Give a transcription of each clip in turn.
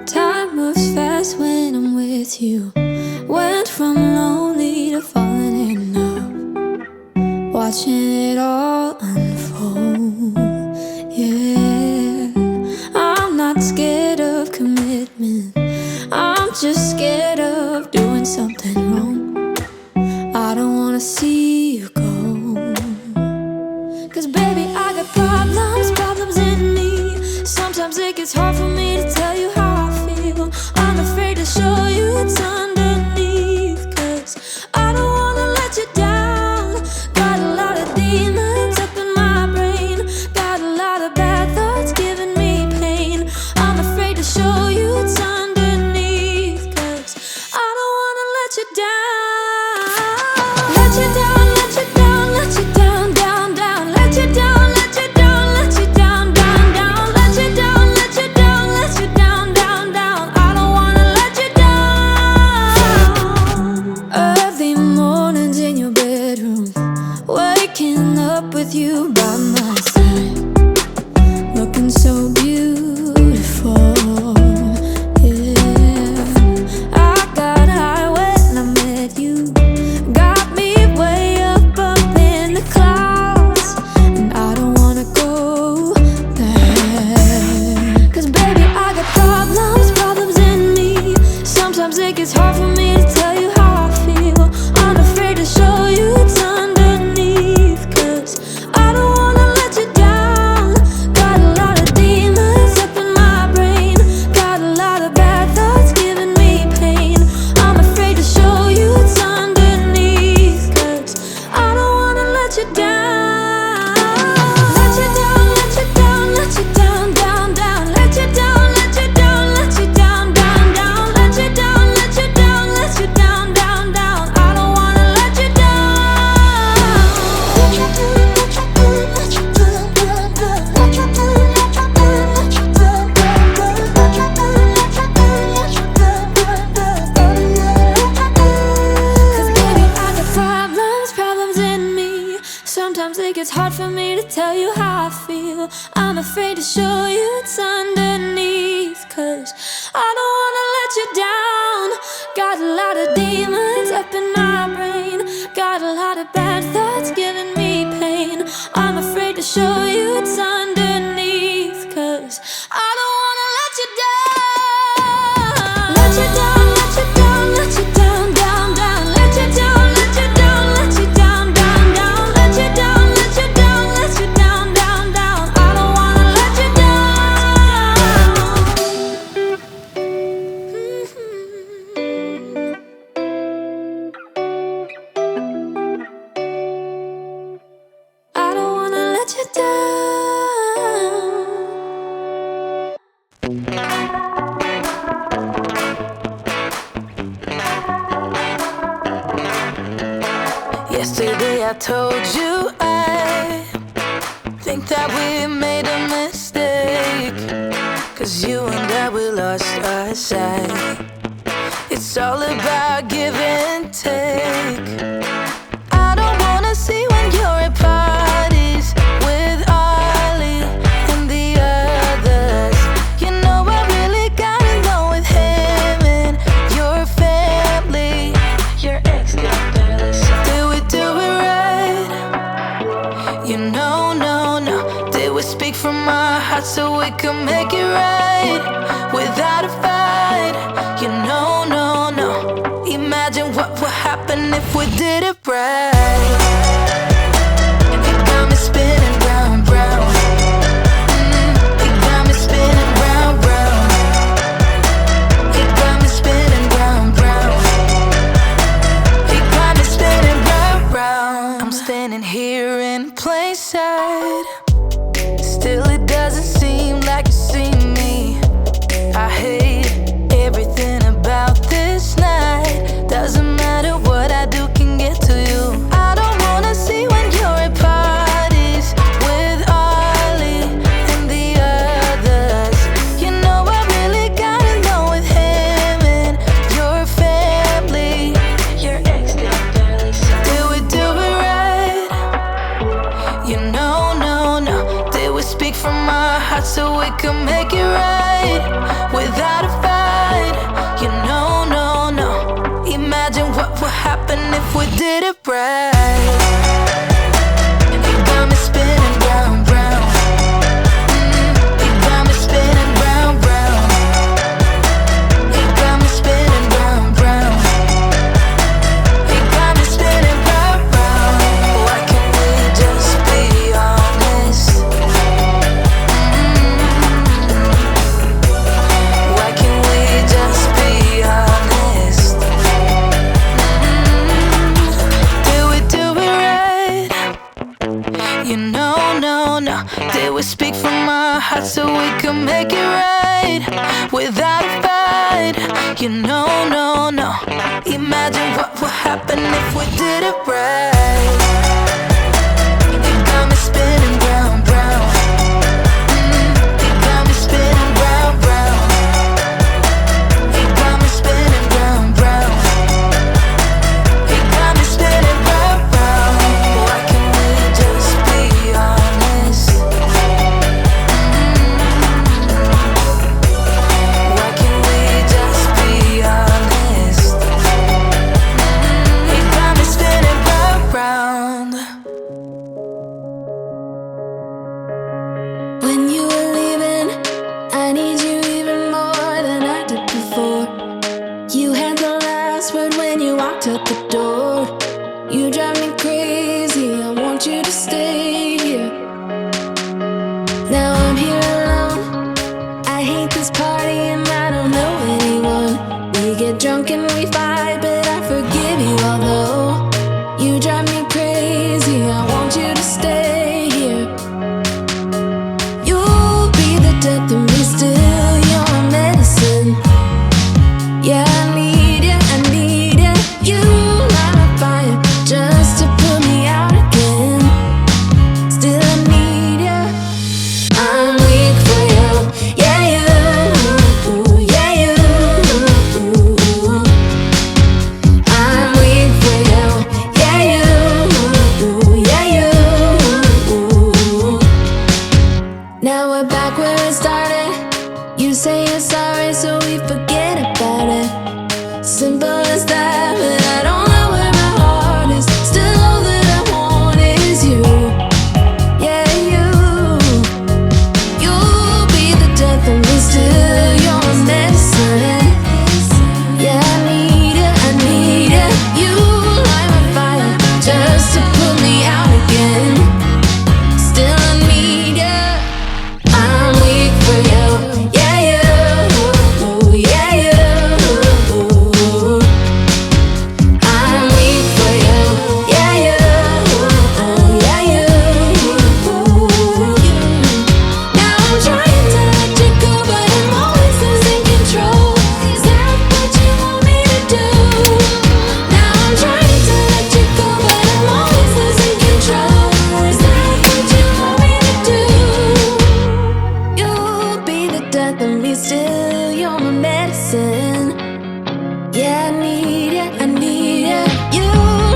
Time moves fast when I'm with you. Went from lonely to falling in love, watching it all unfold. Yeah, I'm not scared of commitment, I'm just scared of doing something wrong. I don't wanna see you go, 'cause baby, I got problems in me. Sometimes it gets hard for me to tell you how I feel. I'm afraid to show you what's underneath, 'cause I don't wanna let you down. Got a lot of demons up in my brain, got a lot of bad thoughts giving me pain. I'm afraid to show you what's underneath, 'cause I don't wanna let you down. Let you down, let you down, let you down, down, down. Let you down, let you down, let you down, down, down. Let you down, let you down, let you down, down, down. I don't wanna let you down. Early mornings in your bedroom, waking up with you by my side, looking so beautiful. Yeah, I got high when I met you, got me way up in the clouds, and I don't wanna go back. 'Cause baby, I got problems in me. Sometimes it gets hard for me to tell you how I feel. I'm afraid to show you what's underneath, 'cause I don't wanna let you down. Got a lot of demons up in my brain, got a lot of bad thoughts giving me pain. I'm afraid to show you what's underneath, 'cause I don't wanna let you down. Let you down, let you down, let you down, down, down. Let you down, let you down, let you down, down, down. Let you down, let you down, let you down, down, down. I don't wanna let you down. Let you down, let you down, let you down, down, down. Let you down, let you down, let you down, down, down. Let you down, let you down, let you down, down, down. I don't wanna let you down. 'Cause baby, I got problems in me. Sometimes it gets hard for me to tell you how I feel. I'm afraid to show you what's underneath, 'cause I don't wanna let you down. Got a lot of demons up in my brain, got a lot of bad thoughts giving me pain. I'm afraid to show you what's underneath, 'cause I don't wanna let you down. Let you down, let you down, let you down, down, down. Let you down, let you down, let you down, down, down. Let you down, let you down, let you down, down, down. I don't wanna let you down. I don't wanna let you down. Yesterday I told you I think that we made a mistake, 'cause you and I, we lost our sight. It's all about give and take. I don't wanna see when you're at parties with Ollie and the others. You know I really got along with him and your family. Your ex got barely saw. Did we do it right? You know, no. Did we speak from our hearts so we could make it right without a fight? You know, no. Imagine what would happen if we did it right. It got me spinning round, round. It got me spinning round, round. It got me spinning round, round. It got me spinning round, round. I'm standing here in plain sight, still it doesn't seem like you see me. I hate everything about this night. Doesn't matter what I do can get to you. I don't did it right. You got me spinning round, round. You got me spinning round, round. You got me spinning round, round. You got me spinning round, round. Why can't we just be honest? Why can't we just be honest? Did we do it right? You know, no, no. Did we speak from our hearts so we could make it right without a fight? You know, no, no. Imagine what would happen if we did it right. You got me spinning round, round. You got me spinning round, round. You got me spinning round, round. You got me spinning round, round. Why can't we just be honest? Why can't we just be honest? You got me spinning round, round. When you were leaving, I need you even more than I did before. You had the last word when you walked out the door. You drive me crazy, I want you to stay here. Now I'm here alone, I hate this party and I don't know anyone. We get drunk and we fight, but I forgive you although you drive me crazy, I want you to stay here. You'll be the death of me still, you're my medicine. Yeah, I need you, I need you. You light my fire just to put me out again. Still I need you. I'm weak for you, yeah you, yeah you. I'm weak for you, yeah you, yeah you. Now we're back where it started. You say you're sorry, so we forget about it. Simple as that, but I don't know where my heart is. Still all that I want is you. Yeah, you. You'll be the death of me still. You're my medicine. Yeah, I need it, I need it. You light my fire just to put me out again. Still I need you. I'm weak for you, yeah you, yeah you. I'm weak for you, yeah you, yeah you. Now I'm trying to let you go, but I'm always losing control. Is that what you want me to do? Now I'm trying to let you go, but I'm always losing control. Is that what you want me to do? You'll be the death of me still, you're my medicine. Yeah, I need it, I need it. You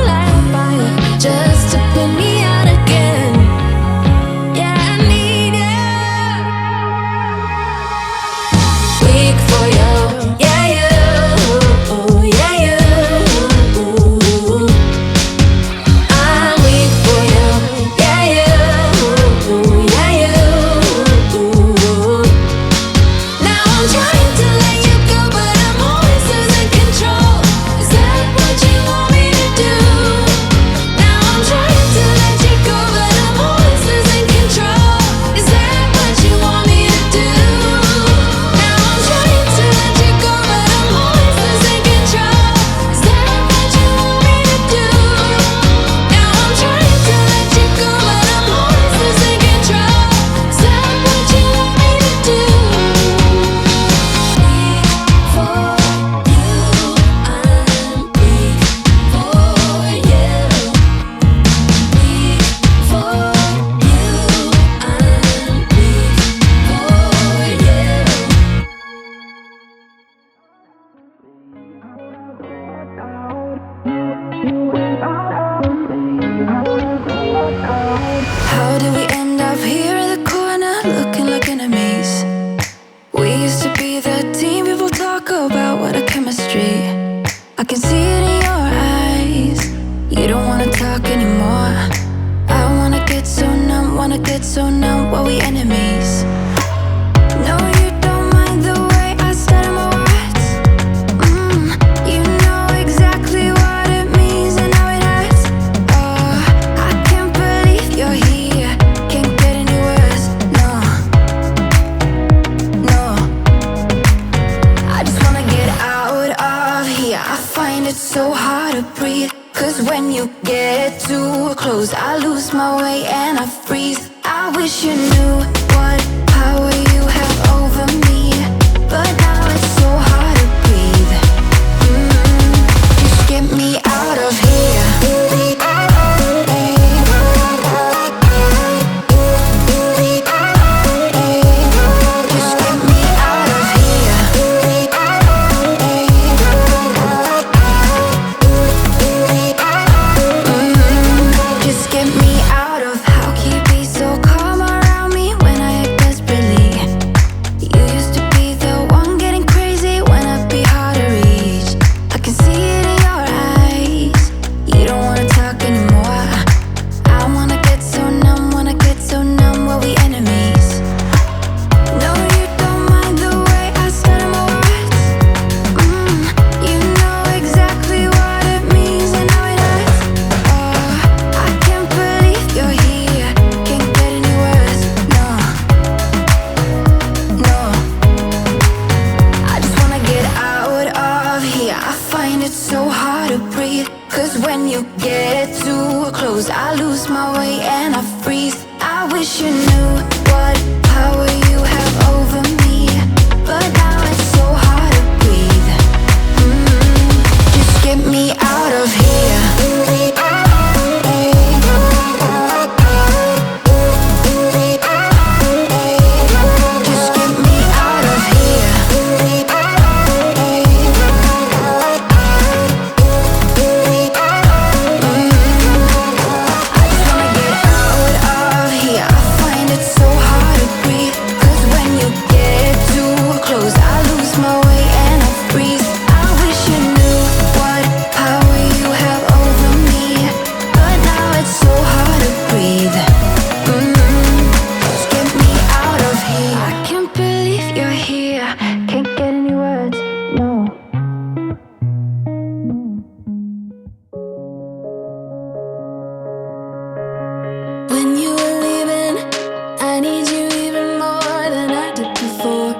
light a fire just to put me out again. Yeah, I need it. Weak for you, yeah you, yeah you. I'm weak for you, yeah you, yeah you. Now I'm trying to let you go, but I'm always losing control. Is that what you want me to do? Now I'm trying to let you go, but I'm always losing control. Is that what you want me to do? Now I'm trying to let you go, but I'm always losing control. Is that what you want me to do? Now I'm trying to let you go, but I'm always losing control. Is that what you want me to do? For you, I'm weak for you. Weak for you, I'm weak for you. How did we end up here in the corner looking like enemies? We used to be the team people talk about, what a chemistry. I can see it in your eyes. You don't wanna talk anymore. I wanna get so numb while we enemies. No, you don't mind the way I stutter my words. You know exactly what it means and how it hurts. Oh, I can't believe you're here. Can't get any worse. No, no. I just wanna get out of here. I find it so hard to breathe. 'Cause when you get too close, I lose my way and I freeze. I wish you knew what power you have over me, but now it's so hard to breathe. Just get me out of here. Just get me out of here. Just get me out of. How can you be so calm around me when I act desperately? You used to be the one getting crazy when I'd be hard to reach. I can see it in your eyes. You don't wanna talk anymore. I wanna get so numb while we enemies. No, you don't mind the way I stutter my words. You know exactly what it means and how it hurts. Oh, I can't believe you're here. Can't get any worse. No, no. I just wanna get out of here. I find it so hard to breathe. 'Cause when you get too close, I lose my way and I freeze. I wish you knew what power you have over me, but now it's so hard to breathe. Just get me out of here. Just get me out of here. I just wanna get out of here. I find it so hard to breathe. 'Cause when you get too close, I lose my way and I freeze. I wish you knew what power you have over me, but now it's so hard to breathe. Just get me out of here. I can't believe you're here. Can't get any words. No. When you were leaving, I need you even more than I did before.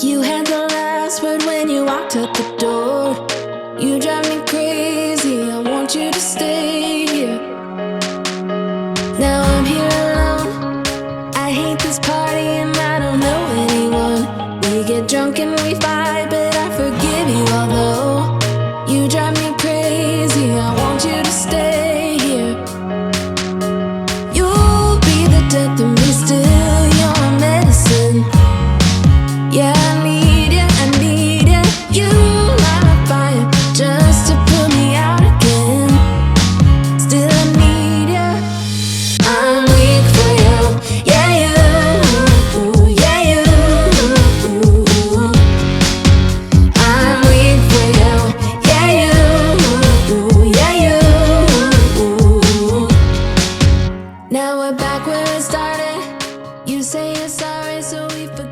You had the last word when you walked out the door. You drive me crazy, I want you to stay here. Now I'm here alone. I hate this party and I don't know anyone. We get drunk and we fight, but I forgive you although you drive me crazy. I want you to stay here. You'll be the death of me still. You're my medicine. Yeah, I need ya, I need ya. You light my fire just to put me out again. Still I need ya. I'm weak for you. Yeah, you. Yeah, you. I'm weak for you. Yeah, you. Yeah, you. Now we're back where it started. You say you're sorry, so we forget.